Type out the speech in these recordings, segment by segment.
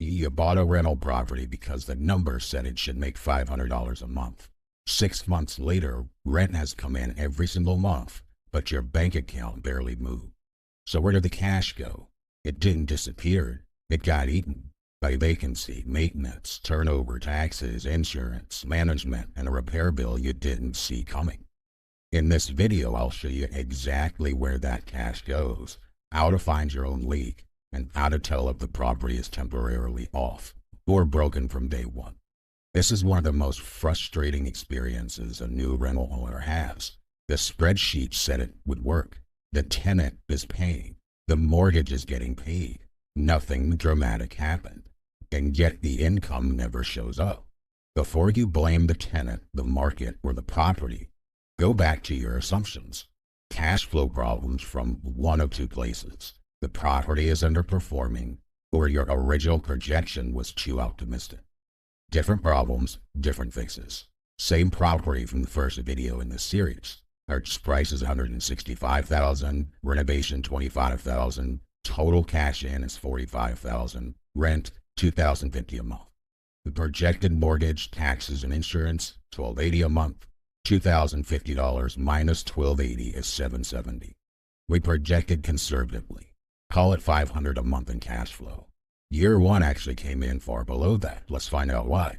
You bought a rental property because the number said it should make $500 a month. 6 months later, rent has come in every single month, but your bank account barely moved. So where did the cash go? It didn't disappear. It got eaten by vacancy, maintenance, turnover, taxes, insurance, management, and a repair bill you didn't see coming. In this video, I'll show you exactly where that cash goes, how to find your own leak, and how to tell if the property is temporarily off or broken from day one. This is one of the most frustrating experiences a new rental owner has. The spreadsheet said it would work. The tenant is paying. The mortgage is getting paid. Nothing dramatic happened. And yet the income never shows up. Before you blame the tenant, the market, or the property, go back to your assumptions. Cash flow problems from one of two places. The property is underperforming, or your original projection was too optimistic. Different problems, different fixes. Same property from the first video in this series. Purchase price is $165,000, renovation $25,000, total cash in is $45,000, rent $2,050 a month. The projected mortgage, taxes, and insurance $1,280 a month. $2,050 minus $1,280 is $770. We projected conservatively. Call it $500 a month in cash flow. Year one actually came in far below that. Let's find out why.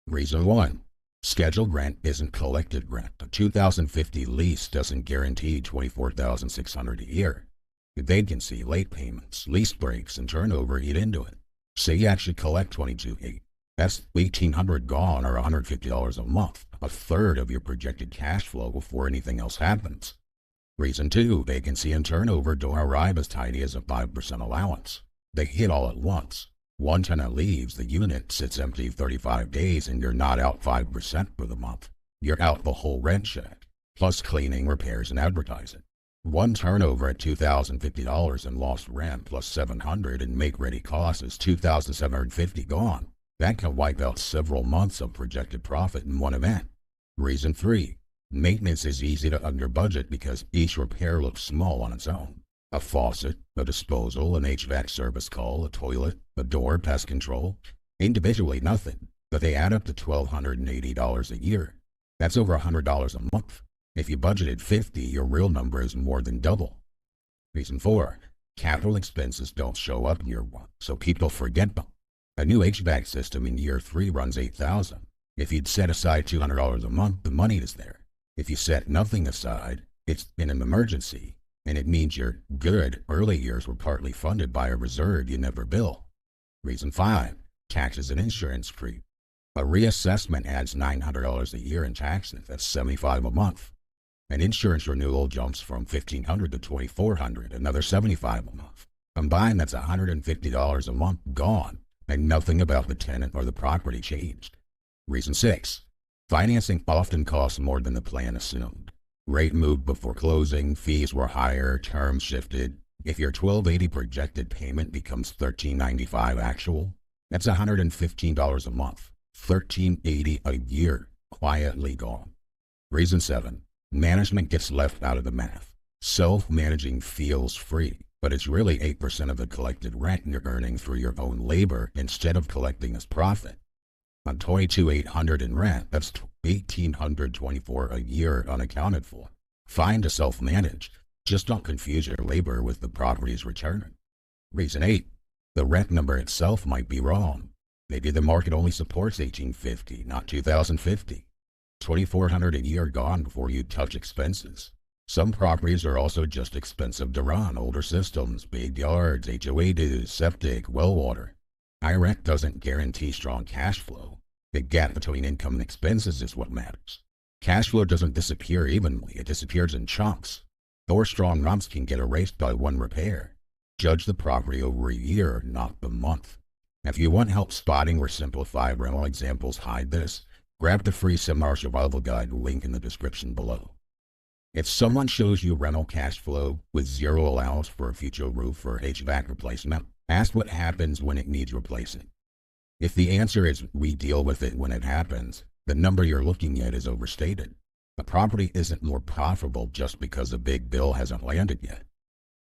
Reason one, scheduled rent isn't collected rent. A $2,050 lease doesn't guarantee $24,600 a year. The vacancy, late payments, lease breaks, and turnover eat into it. Say you actually collect $22,800. That's $1,800 gone, or $150 a month, a third of your projected cash flow before anything else happens. Reason two, vacancy and turnover don't arrive as tidy as a 5% allowance. They hit all at once. One tenant leaves, the unit sits empty 35 days, and you're not out 5% for the month. You're out the whole rent check, plus cleaning, repairs, and advertising. One turnover at $2,050 and lost rent plus $700 in make-ready costs is $2,750 gone. That can wipe out several months of projected profit in one event. Reason three, maintenance is easy to under budget because each repair looks small on its own. A faucet, a disposal, an HVAC service call, a toilet, a door, pest control. Individually nothing, but they add up to $1,280 a year. That's over $100 a month. If you budgeted $50, your real number is more than double. Reason four, capital expenses don't show up in year one, so people forget them. A new HVAC system in year three runs $8,000. If you'd set aside $200 a month, the money is there. If you set nothing aside, it's in an emergency, and it means your good early years were partly funded by a reserve you never bill. Reason five, taxes and insurance creep. A reassessment adds $900 a year in taxes. That's $75 a month. An insurance renewal jumps from $1,500 to $2,400, another $75 a month. Combined, that's $150 a month gone, and nothing about the tenant or the property changed. Reason six, financing often costs more than the plan assumed. Rate moved before closing, fees were higher, terms shifted. If your $1,280 projected payment becomes $1,395 actual, that's $115 a month. $1,380 a year, quietly gone. Reason seven, management gets left out of the math. Self-managing feels free, but it's really 8% of the collected rent you're earning through your own labor instead of collecting as profit. On $22,800 in rent, that's $1,824 a year unaccounted for. Fine to self-manage, just don't confuse your labor with the property's return. Reason eight, the rent number itself might be wrong. Maybe the market only supports $1,850, not $2,050. $2,400 a year gone before you touch expenses. Some properties are also just expensive to run, older systems, big yards, HOA dues, septic, well water. High rent doesn't guarantee strong cash flow. The gap between income and expenses is what matters. Cash flow doesn't disappear evenly, it disappears in chunks. 4 strong months can get erased by one repair. Judge the property over a year, not the month. If you want help spotting where simplified rental examples hide this, grab the free seminar survival guide link in the description below. If someone shows you rental cash flow with zero allowance for a future roof or HVAC replacement, ask what happens when it needs replacing. If the answer is we deal with it when it happens, the number you're looking at is overstated. The property isn't more profitable just because a big bill hasn't landed yet.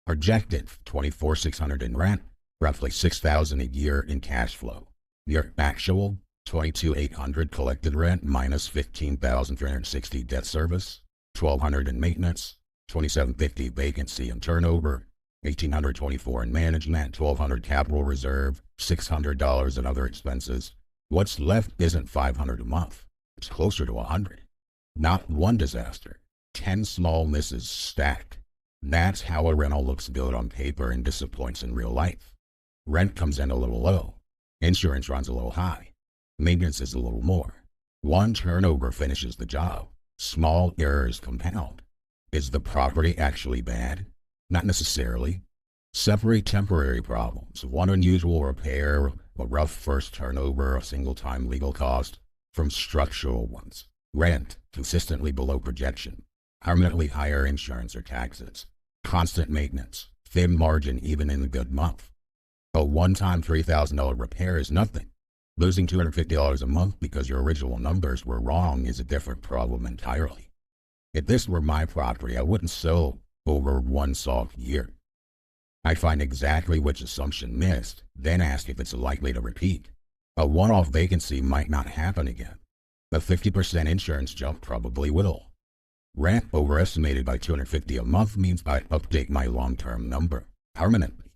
Projected $24,600 in rent, roughly $6,000 a year in cash flow. Your actual $22,800 collected rent minus $15,360 debt service, $1,200 in maintenance, $2,750 vacancy and turnover, $1,824 in management, $1,200 capital reserve, $600 in other expenses. What's left isn't $500 a month. It's closer to $100. Not one disaster. 10 small misses stacked. That's how a rental looks good on paper and disappoints in real life. Rent comes in a little low. Insurance runs a little high. Maintenance is a little more. One turnover finishes the job. Small errors compound. Is the property actually bad? Not necessarily. Separate temporary problems, one unusual repair, a rough first turnover, a single-time legal cost, from structural ones. Rent, consistently below projection. Permanently higher insurance or taxes. Constant maintenance. Thin margin even in a good month. A one-time $3,000 repair is nothing. Losing $250 a month because your original numbers were wrong is a different problem entirely. If this were my property, I wouldn't sell over one soft year. I find exactly which assumption missed, then ask if it's likely to repeat. A one-off vacancy might not happen again. A 50% insurance jump probably will. Rent overestimated by $250 a month means I update my long-term number permanently.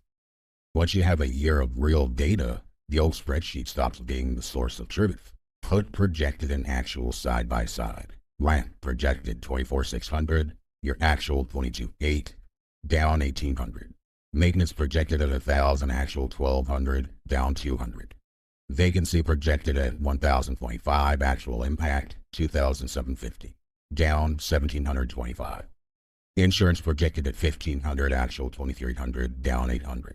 Once you have a year of real data, the old spreadsheet stops being the source of truth. Put projected and actual side by side. Rent projected $24,600, your actual $22,800, down $1,800. Maintenance projected at $1,000, actual $1,200, down $200. Vacancy projected at $1,025, actual impact $2,750, down $1,725. Insurance projected at $1,500, actual $2,300, down $800.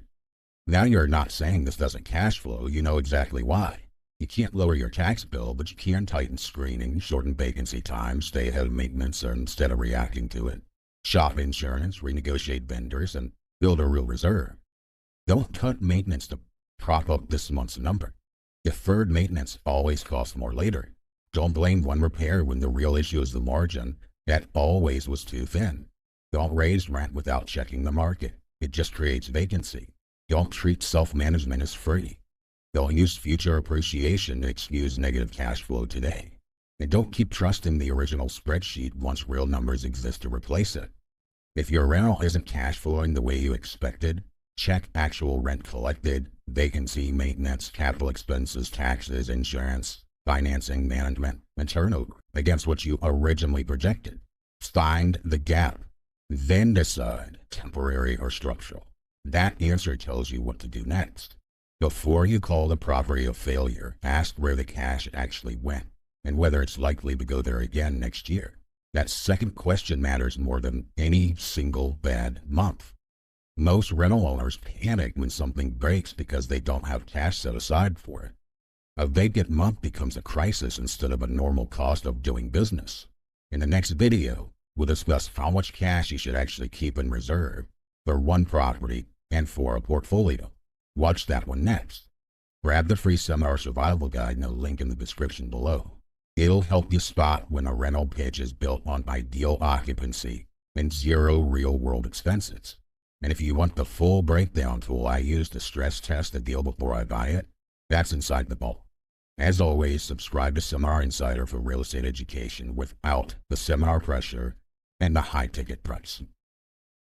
Now you're not saying this doesn't cash flow, you know exactly why. You can't lower your tax bill, but you can tighten screening, shorten vacancy time, stay ahead of maintenance instead of reacting to it, shop insurance, renegotiate vendors, and build a real reserve. Don't cut maintenance to prop up this month's number. Deferred maintenance always costs more later. Don't blame one repair when the real issue is the margin that always was too thin. Don't raise rent without checking the market. It just creates vacancy. Don't treat self-management as free. Don't use future appreciation to excuse negative cash flow today. And don't keep trusting the original spreadsheet once real numbers exist to replace it. If your rental isn't cash flowing the way you expected, check actual rent collected, vacancy, maintenance, capital expenses, taxes, insurance, financing, management, and turnover against what you originally projected. Find the gap. Then decide, temporary or structural. That answer tells you what to do next. Before you call the property a failure, ask where the cash actually went and whether it's likely to go there again next year. That second question matters more than any single bad month. Most rental owners panic when something breaks because they don't have cash set aside for it. A vacant month becomes a crisis instead of a normal cost of doing business. In the next video, we'll discuss how much cash you should actually keep in reserve for one property and for a portfolio. Watch that one next. Grab the free seminar survival guide in the link in the description below. It'll help you spot when a rental pitch is built on ideal occupancy and zero real-world expenses. And if you want the full breakdown tool I use to stress test the deal before I buy it, that's inside the vault. As always, subscribe to Seminar Insider for real estate education without the seminar pressure and the high ticket price.